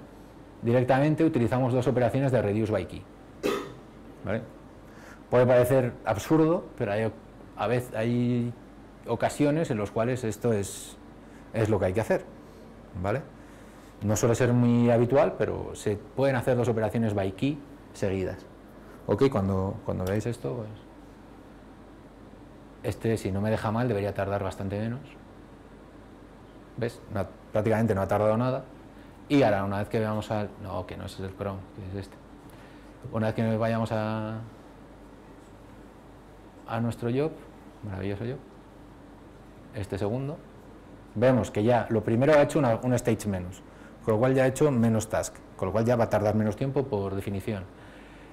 Directamente utilizamos dos operaciones de reduce by key, ¿vale? Puede parecer absurdo, pero hay ocasiones en las cuales esto es lo que hay que hacer, ¿vale? No suele ser muy habitual, pero se pueden hacer dos operaciones by key seguidas. Ok, cuando veáis esto, pues si no me deja mal, debería tardar bastante menos. ¿Ves? Prácticamente no ha tardado nada. Y ahora, una vez que veamos al... No, que no, ese es el Chrome, que es este. Una vez que vayamos a nuestro job, maravilloso job, este segundo, vemos que ya lo primero ha hecho un stage menos, con lo cual ya ha hecho menos task, con lo cual ya va a tardar menos tiempo por definición.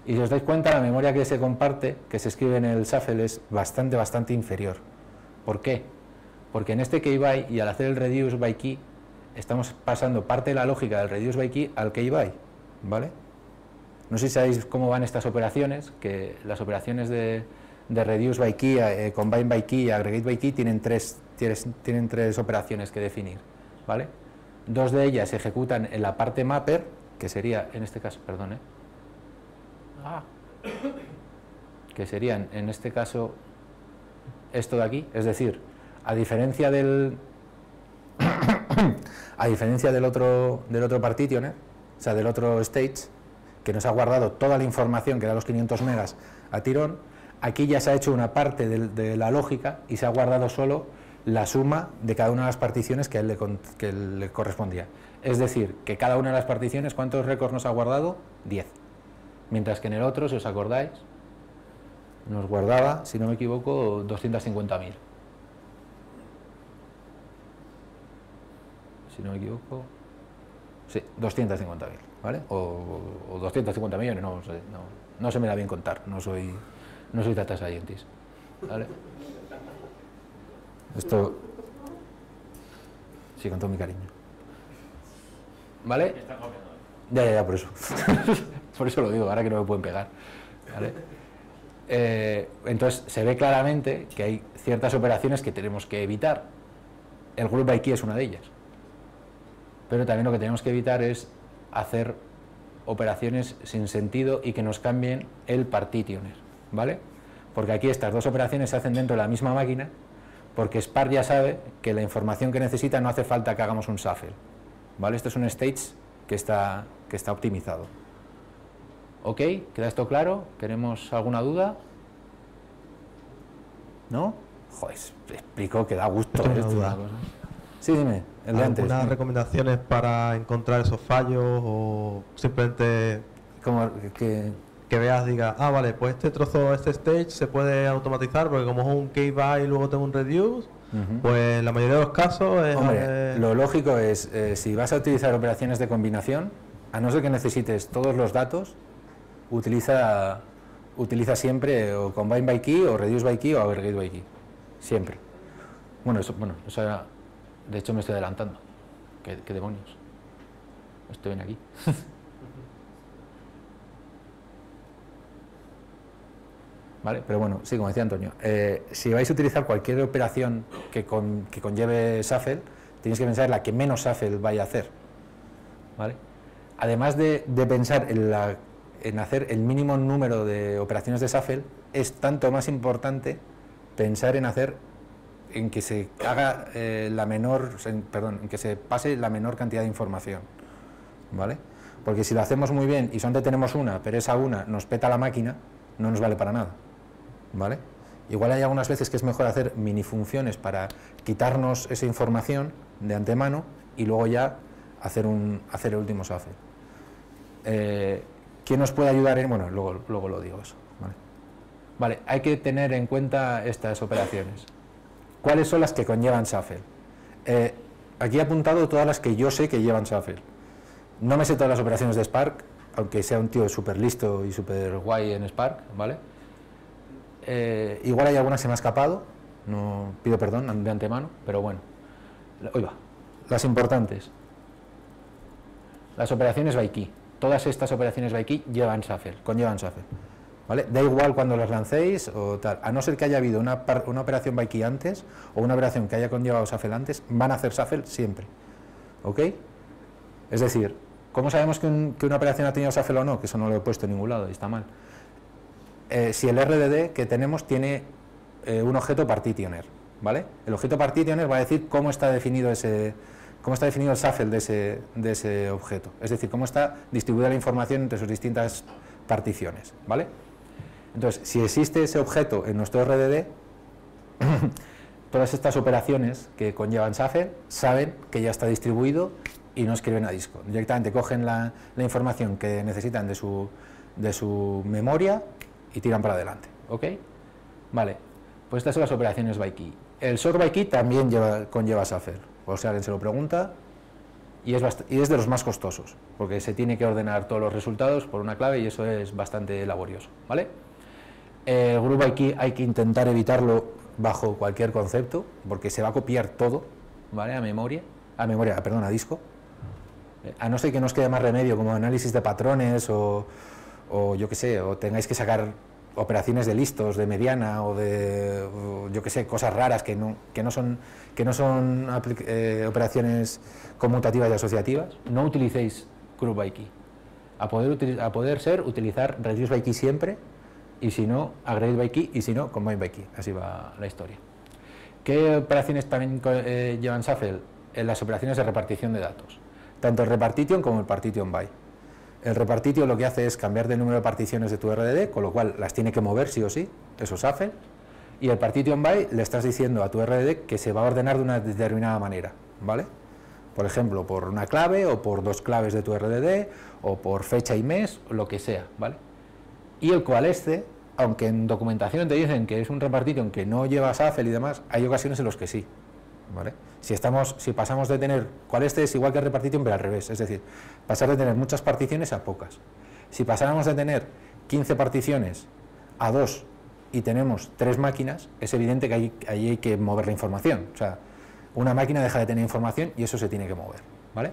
Y si os dais cuenta, la memoria que se comparte, que se escribe en el Shuffle, es bastante inferior. ¿Por qué? Porque en este key-by y al hacer el reduce by key, estamos pasando parte de la lógica del reduce by key al key-by, ¿vale? No sé si sabéis cómo van estas operaciones, que las operaciones de reduce by key, combine by key y aggregate by key tienen tres operaciones que definir, ¿vale? dos de ellas se ejecutan en la parte mapper, que sería, en este caso, perdón, que serían, en este caso, esto de aquí, es decir, a diferencia del otro partitioner, o sea, del otro stage, que nos ha guardado toda la información, que era los 500 megas a tirón, aquí ya se ha hecho una parte de la lógica y se ha guardado solo la suma de cada una de las particiones que a él le correspondía. Es decir, que cada una de las particiones, ¿cuántos récords nos ha guardado? 10. Mientras que en el otro, si os acordáis, nos guardaba, si no me equivoco, 250.000. Si no me equivoco, sí, 250.000, ¿vale? O 250 millones, no sé, no se me da bien contar, no soy data scientist, ¿vale? Esto, sí, con todo mi cariño, ¿vale? Ya, por eso. Por eso lo digo, ahora que no me pueden pegar, ¿vale? Entonces se ve claramente que hay ciertas operaciones que tenemos que evitar. El group by key es una de ellas. Pero también lo que tenemos que evitar es hacer operaciones sin sentido y que nos cambien el partitioner, ¿vale? Porque aquí estas dos operaciones se hacen dentro de la misma máquina, porque Spark ya sabe que la información que necesita no hace falta que hagamos un shuffle, ¿vale? Esto es un stage que está optimizado. ¿Ok? ¿Queda esto claro? ¿Tenemos alguna duda? ¿No? Joder, explico que da gusto ver esto. Una cosa. Sí, dime, el de antes. ¿Algunas recomendaciones para encontrar esos fallos o simplemente como que veas, diga, vale, pues este trozo, este stage se puede automatizar porque como es un key by y luego tengo un reduce, pues en la mayoría de los casos es... Hombre, lo lógico es, si vas a utilizar operaciones de combinación, a no ser que necesites todos los datos, utiliza siempre o combine by key, o reduce by key, o aggregate by key. Siempre. Eso era, de hecho me estoy adelantando. ¿Qué demonios? Estoy bien aquí. ¿Vale? Pero bueno, sí, como decía Antonio, si vais a utilizar cualquier operación que conlleve shuffle, tenéis que pensar en la que menos shuffle vaya a hacer, ¿vale? Además de pensar en hacer el mínimo número de operaciones de shuffle, es tanto más importante pensar en que se haga en que se pase la menor cantidad de información, ¿vale? Porque si lo hacemos muy bien y solamente tenemos una, pero esa una nos peta la máquina, no nos vale para nada, ¿vale? Igual hay algunas veces que es mejor hacer minifunciones para quitarnos esa información de antemano y luego ya hacer el último shuffle. ¿Quién nos puede ayudar en...? Bueno, luego lo digo eso, ¿vale? Vale, hay que tener en cuenta estas operaciones. ¿Cuáles son las que conllevan shuffle? Aquí he apuntado todas las que yo sé que llevan shuffle. No me sé todas las operaciones de Spark, aunque sea un tío súper listo y súper guay en Spark, ¿vale? Igual hay algunas que me ha escapado, no pido perdón de antemano, pero bueno. Las importantes. Las operaciones by key. Todas estas operaciones by key conllevan shuffle, ¿vale? Da igual cuando las lancéis o tal, a no ser que haya habido una operación by key antes o una operación que haya conllevado shuffle antes, van a hacer shuffle siempre, ¿ok? Es decir, ¿cómo sabemos que una operación ha tenido shuffle o no? Que eso no lo he puesto en ningún lado y está mal. Si el RDD que tenemos tiene un objeto partitioner, ¿vale? El objeto partitioner va a decir cómo está definido el shuffle de ese objeto, es decir, cómo está distribuida la información entre sus distintas particiones, ¿vale? Entonces, si existe ese objeto en nuestro RDD, todas estas operaciones que conllevan shuffle saben que ya está distribuido y no escriben a disco. Directamente cogen la información que necesitan de su memoria y tiran para adelante, ¿ok? Vale, pues estas son las operaciones by key. El sort by key también conlleva shuffle, o sea, alguien se lo pregunta, y es de los más costosos, porque se tiene que ordenar todos los resultados por una clave y eso es bastante laborioso, ¿vale? El group by key hay que intentar evitarlo bajo cualquier concepto, porque se va a copiar todo, ¿vale? A disco, a no ser que no os quede más remedio como análisis de patrones o yo qué sé, o tengáis que sacar operaciones de listos, de mediana o de, yo que sé, cosas raras que no son operaciones conmutativas y asociativas, no utilicéis group by key. A poder ser, utilizar reduce by key siempre, y si no, aggregate by key, y si no, combine by key. Así va la historia. ¿Qué operaciones también llevan Shuffle? En las operaciones de repartición de datos, tanto el repartition como el partition by. El repartition lo que hace es cambiar de número de particiones de tu RDD, con lo cual las tiene que mover sí o sí, eso es Shuffle, y el partition by le estás diciendo a tu RDD que se va a ordenar de una determinada manera, ¿vale? Por ejemplo, por una clave o por dos claves de tu RDD o por fecha y mes, o lo que sea, ¿vale? Y el coalesce, aunque en documentación te dicen que es un repartition que no lleva Shuffle y demás, hay ocasiones en los que sí, ¿vale? Si pasamos de tener coalesce es igual que el repartition, pero al revés, es decir, pasar de tener muchas particiones a pocas. Si pasáramos de tener 15 particiones a 2 y tenemos 3 máquinas, es evidente que ahí hay que mover la información. O sea, una máquina deja de tener información y eso se tiene que mover, ¿vale?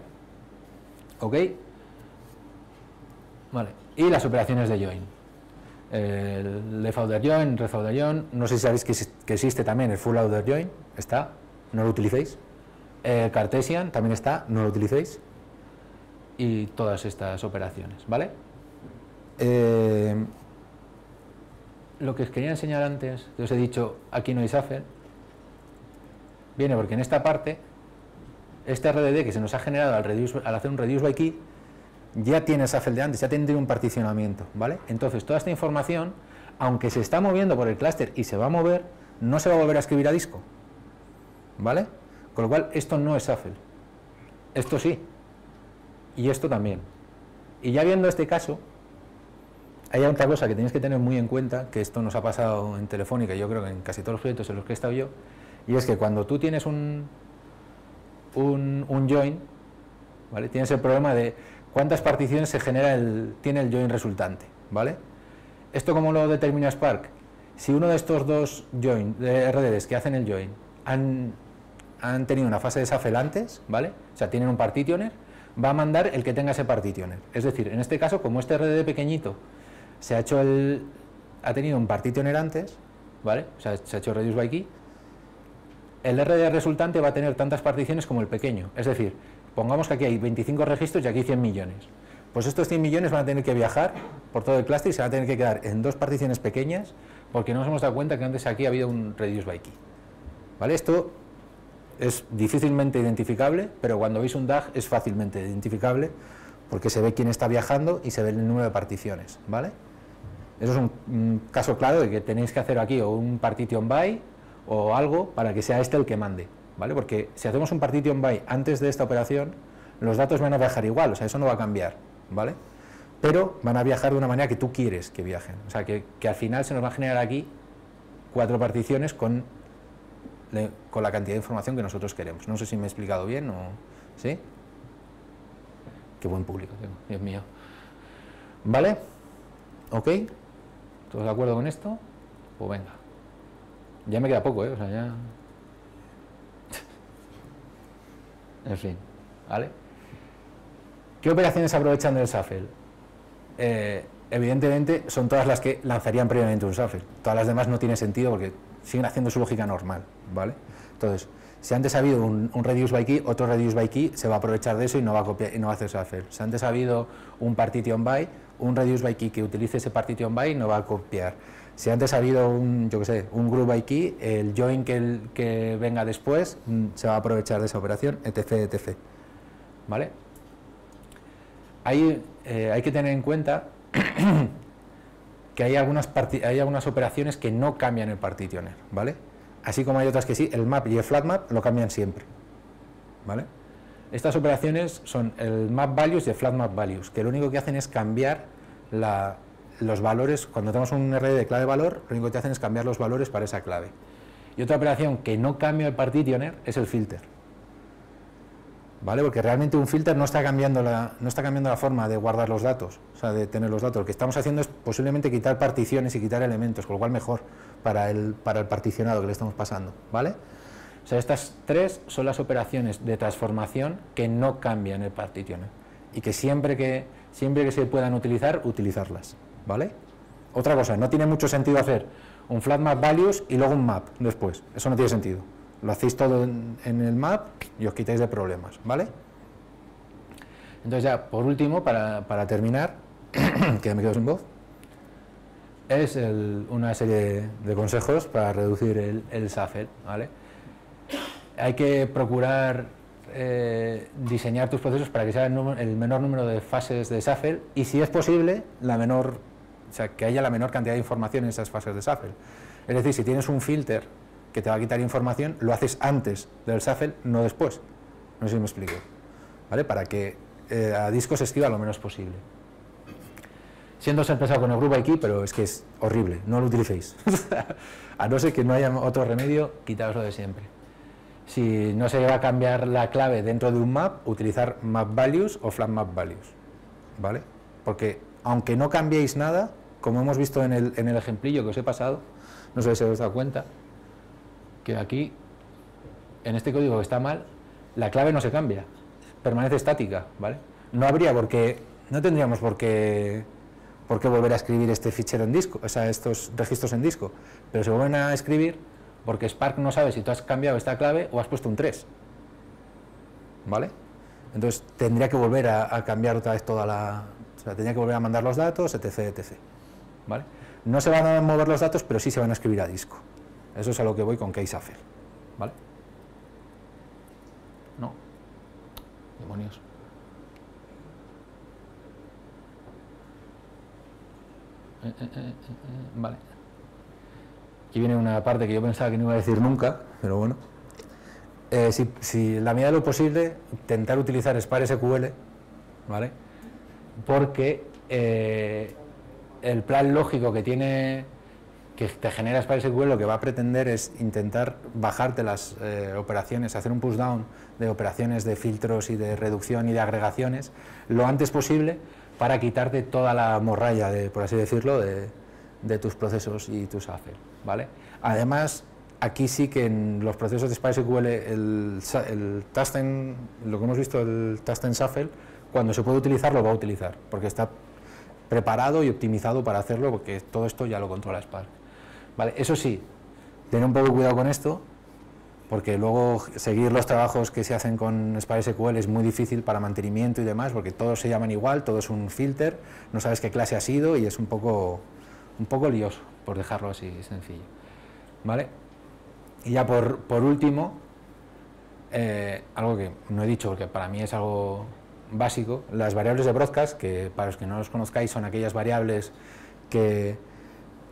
¿Ok? Vale. Y las operaciones de join. El left outer join, right outer join, no sé si sabéis que existe también el full outer join, está, no lo utilicéis. Cartesian también está, no lo utilicéis. Y todas estas operaciones, ¿vale? Lo que os quería enseñar antes, que os he dicho, aquí no hay Shuffle, viene porque en esta parte, este RDD que se nos ha generado al hacer un reduce by key, ya tiene Shuffle de antes, ya tendría un particionamiento, ¿vale? Entonces, toda esta información, aunque se está moviendo por el clúster y se va a mover, no se va a volver a escribir a disco, ¿vale? Con lo cual, esto no es Shuffle. Esto sí. Y esto también. Y ya viendo este caso, hay otra cosa que tenéis que tener muy en cuenta, que esto nos ha pasado en Telefónica, yo creo que en casi todos los proyectos en los que he estado yo, y es que cuando tú tienes un join, ¿vale? Tienes el problema de cuántas particiones se genera tiene el join resultante, ¿vale? ¿Esto cómo lo determina Spark? Si uno de estos dos join, de RDDs que hacen el join, han tenido una fase de Shuffle antes, ¿vale? O sea, tienen un partitioner, va a mandar el que tenga ese partitioner. Es decir, en este caso, como este RDD pequeñito ha tenido un partitioner antes, ¿vale? O sea, se ha hecho reduce by key, el RDD resultante va a tener tantas particiones como el pequeño. Es decir, pongamos que aquí hay 25 registros y aquí 100 millones. Pues estos 100 millones van a tener que viajar por todo el clúster y se van a tener que quedar en dos particiones pequeñas porque nos hemos dado cuenta que antes aquí ha habido un reduce by key, ¿vale? Esto es difícilmente identificable, pero cuando veis un DAG es fácilmente identificable porque se ve quién está viajando y se ve el número de particiones, ¿vale? Eso es un caso claro de que tenéis que hacer aquí o un partition by o algo para que sea este el que mande, ¿vale? Porque si hacemos un partition by antes de esta operación, los datos van a viajar igual, o sea, eso no va a cambiar, ¿vale? Pero van a viajar de una manera que tú quieres que viajen, o sea, que al final se nos va a generar aquí 4 particiones con la cantidad de información que nosotros queremos. No sé si me he explicado bien o... ¿Sí? Qué buen público tengo, Dios mío. ¿Vale? ¿Ok? ¿Todos de acuerdo con esto? Pues venga. Ya me queda poco, ¿eh? O sea, ya... En fin, ¿vale? ¿Qué operaciones aprovechan del Shuffle? Evidentemente son todas las que lanzarían previamente un Shuffle. Todas las demás no tiene sentido porque siguen haciendo su lógica normal, ¿vale? Entonces, si antes ha habido un reduce by key, otro reduce by key se va a aprovechar de eso y no va a copiar y no va a hacer Shuffle. Si antes ha habido un partition by, un reduce by key que utilice ese partition by no va a copiar. Si antes ha habido un group by key, el join que venga después se va a aprovechar de esa operación, etc, etc. ¿Vale? Hay que tener en cuenta que hay algunas operaciones que no cambian el partitioner, ¿vale? Así como hay otras que sí, el map y el flat map lo cambian siempre, ¿vale? Estas operaciones son el map values y el flat map values, que lo único que hacen es cambiar los valores. Cuando tenemos un RD de clave valor, lo único que hacen es cambiar los valores para esa clave. Y otra operación que no cambia el partitioner es el filter, ¿vale? Porque realmente un filter no está cambiando la forma de guardar los datos, o sea, de tener los datos. Lo que estamos haciendo es posiblemente quitar particiones y quitar elementos, con lo cual mejor para el particionado que le estamos pasando, ¿vale? O sea, estas tres son las operaciones de transformación que no cambian el partitioner y que siempre que se puedan utilizar, utilizarlas, ¿vale? Otra cosa, no tiene mucho sentido hacer un flat map values y luego un map después. Eso no tiene sentido. Lo hacéis todo en el map y os quitáis de problemas, ¿vale? Entonces ya, por último, para terminar, que me quedo sin voz, es una serie de consejos para reducir el shuffle, ¿vale? Hay que procurar diseñar tus procesos para que sea el menor número de fases de shuffle y, si es posible, o sea, que haya la menor cantidad de información en esas fases de shuffle. Es decir, si tienes un filter que te va a quitar información, lo haces antes del shuffle, no después. No sé si me explico, ¿vale? Para que a disco se escriba lo menos posible. Siendo pesado con el group by key, pero es que es horrible, no lo utilicéis. A no ser que no haya otro remedio, quitaoslo de siempre. Si no se va a cambiar la clave dentro de un map, utilizar map values o flat map values, ¿vale? Porque aunque no cambiéis nada, como hemos visto en el ejemplillo que os he pasado, no sé si os dado cuenta, que aquí, en este código que está mal, la clave no se cambia, permanece estática, ¿vale? No tendríamos por qué volver a escribir este fichero en disco, o sea, estos registros en disco, pero se vuelven a escribir porque Spark no sabe si tú has cambiado esta clave o has puesto un 3, ¿vale? Entonces tendría que volver a cambiar otra vez o sea, tendría que volver a mandar los datos, etc, etc, ¿vale? No se van a mover los datos, pero sí se van a escribir a disco. Eso es a lo que voy con KShuffle, ¿vale? No. Demonios. Vale. Aquí viene una parte que yo pensaba que no iba a decir nunca, pero bueno. Si en la medida de lo posible, intentar utilizar Spark SQL, ¿vale? Porque el plan lógico que te genera Spark SQL lo que va a pretender es intentar bajarte las operaciones, hacer un pushdown de operaciones de filtros y de reducción y de agregaciones lo antes posible para quitarte toda la morralla, por así decirlo, de tus procesos y tus shuffle, ¿vale? Además, aquí sí que en los procesos de Spark SQL el Tasten, lo que hemos visto, el Tasten Shuffle, cuando se puede utilizar lo va a utilizar, porque está preparado y optimizado para hacerlo, porque todo esto ya lo controla Spark, ¿vale? Eso sí, tener un poco de cuidado con esto, porque luego seguir los trabajos que se hacen con Spark SQL es muy difícil para mantenimiento y demás, porque todos se llaman igual, todo es un filter, no sabes qué clase ha sido y es un poco lioso, por dejarlo así sencillo, ¿vale? Y ya por último, algo que no he dicho, porque para mí es algo básico, las variables de broadcast, que para los que no los conozcáis son aquellas variables que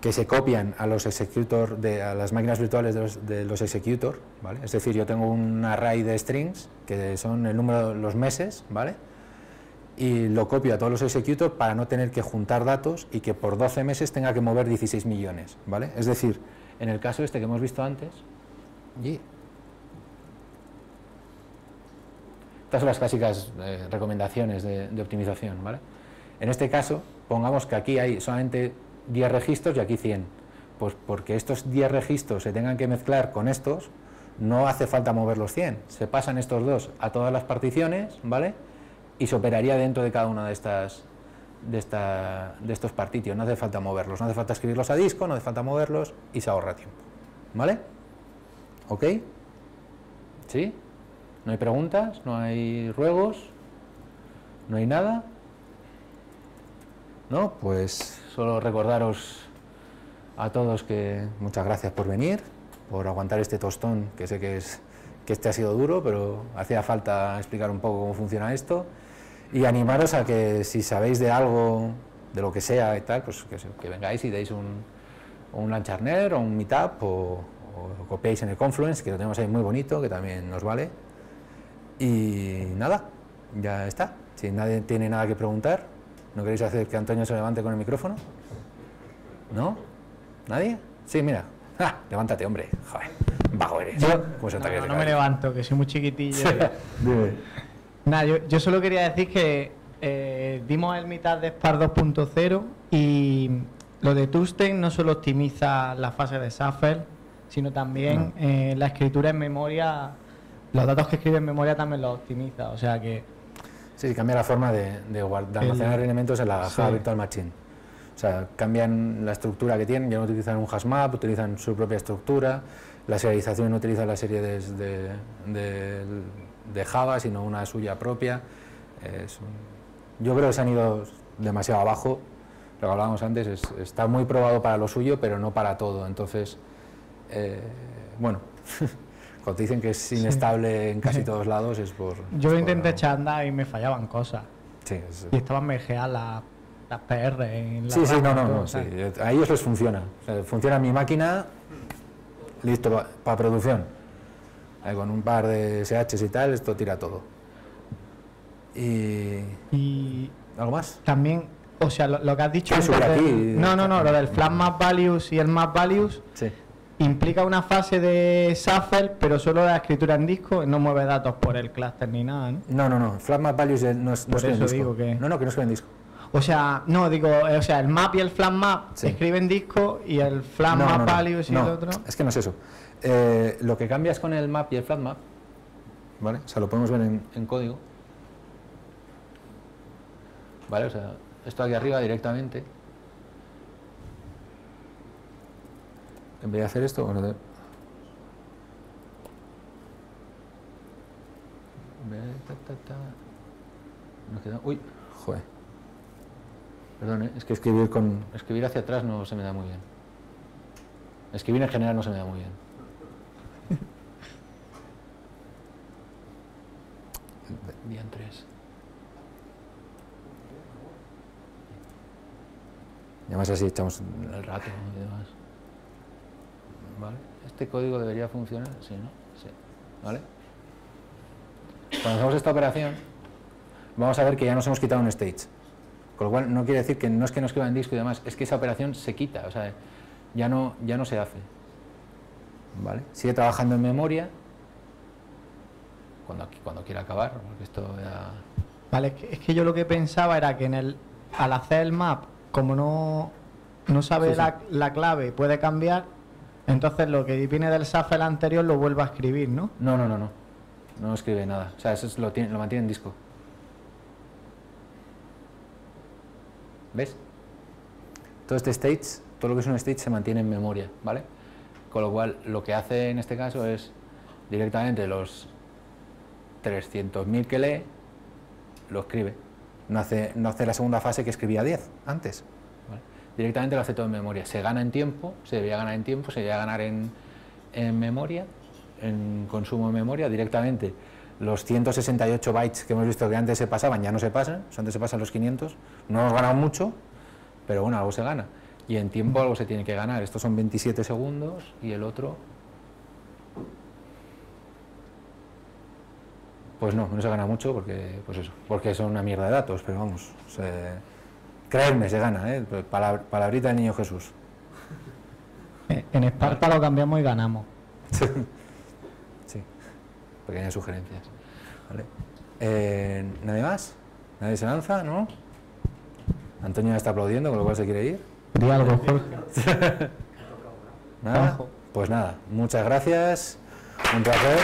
se copian a los executor, a las máquinas virtuales de los executor, ¿vale? Es decir, yo tengo un array de strings, que son el número, los meses, ¿vale? Y lo copio a todos los executors para no tener que juntar datos y que por 12 meses tenga que mover 16 millones, ¿vale? Es decir, en el caso este que hemos visto antes, estas son las clásicas recomendaciones de optimización, ¿vale? En este caso, pongamos que aquí hay solamente 10 registros y aquí 100. Pues porque estos 10 registros se tengan que mezclar con estos, no hace falta mover los 100. Se pasan estos dos a todas las particiones, ¿vale? Y se operaría dentro de cada una de estos partitions. No hace falta moverlos, no hace falta escribirlos a disco, no hace falta moverlos y se ahorra tiempo, ¿vale? ¿Ok? ¿Sí? ¿No hay preguntas? ¿No hay ruegos? ¿No hay nada? ¿No? Pues solo recordaros a todos que muchas gracias por venir, por aguantar este tostón, que sé que este ha sido duro, pero hacía falta explicar un poco cómo funciona esto, y animaros a que si sabéis de algo, de lo que sea y tal, pues que vengáis y deis un Luncharner o un Meetup o copiéis en el Confluence, que lo tenemos ahí muy bonito, que también nos vale. Y nada, ya está. Si nadie tiene nada que preguntar, ¿no queréis hacer que Antonio se levante con el micrófono? ¿No? ¿Nadie? Sí, mira. ¡Ah! Levántate, hombre. Joder, bajo eres. No me levanto, que soy muy chiquitillo. Dime. Nada, yo solo quería decir que dimos el mitad de Spark 2.0 y lo de Tusten no solo optimiza la fase de shuffle, sino también la escritura en memoria, los datos que escribe en memoria también los optimiza, o sea que... Sí, cambia la forma de almacenar elementos en la Java Virtual Machine. O sea, cambian la estructura que tienen, ya no utilizan un HashMap, utilizan su propia estructura, la serialización no utiliza la serie de Java, sino una suya propia. Yo creo que se han ido demasiado abajo, lo que hablábamos antes, está muy probado para lo suyo, pero no para todo, entonces, bueno, cuando te dicen que es inestable en casi todos lados es por... Yo lo intenté echar a andar y me fallaban cosas. Sí, y estaban mergeadas las PR en la sí, RAM, sí. A ellos les funciona. O sea, funciona mi máquina, listo, para producción. Con un par de SHs y tal, esto tira todo. Y ¿algo más? También, o sea, lo que has dicho antes no, lo del flat map values y el map values sí. Implica una fase de shuffle, pero solo la escritura en disco, no mueve datos por el cluster ni nada, ¿no? No, flat map values no por escribe en eso disco. digo que... No, que no escribe en disco. O sea, no, digo, o sea, el map y el flat map escriben disco y el flat map values y el otro... Es que no es eso. Lo que cambias con el map y el flat map, ¿vale? O sea, lo podemos ver en código. ¿Vale? O sea, esto aquí arriba directamente. En vez de hacer esto, bueno, uy, joder. Perdón, es que escribir hacia atrás no se me da muy bien. Escribir en general no se me da muy bien. Bien 3. Y además así echamos el rato y demás. ¿Vale? Este código debería funcionar, sí, ¿no? Sí. ¿Vale? Cuando hacemos esta operación, vamos a ver que ya nos hemos quitado un stage. Con lo cual no quiere decir que no es que no escriba en disco y demás, es que esa operación se quita, o sea, ya no se hace. ¿Vale? Sigue trabajando en memoria cuando quiera acabar, porque esto ya... Vale, es que yo lo que pensaba era que al hacer el map, como no sabe la clave, puede cambiar, entonces lo que viene del shuffle anterior lo vuelve a escribir, ¿no? No escribe nada, o sea, eso lo mantiene en disco. ¿Ves? Todo este stage, todo lo que es un stage se mantiene en memoria, ¿vale? Con lo cual, lo que hace en este caso es directamente los 300.000 que lee, lo escribe. No hace la segunda fase que escribía 10 antes. ¿Vale? Directamente lo hace todo en memoria. Se gana en tiempo, se debería ganar en tiempo, se debería ganar en memoria, en consumo de memoria. Directamente los 168 bytes que hemos visto que antes se pasaban ya no se pasan, antes se pasan los 500. No hemos ganado mucho, pero bueno, algo se gana. Y en tiempo algo se tiene que ganar. Estos son 27 segundos y el otro... Pues no se gana mucho porque, pues eso, porque son una mierda de datos, pero vamos, creerme, se gana, palabrita del niño Jesús. En Esparta lo cambiamos y ganamos. Sí, pequeñas sugerencias. ¿Vale? ¿Nadie más? ¿Nadie se lanza? ¿No? Antonio ya está aplaudiendo, con lo cual se quiere ir. Di algo, Jorge. ¿Nada? Pues nada, muchas gracias, un placer.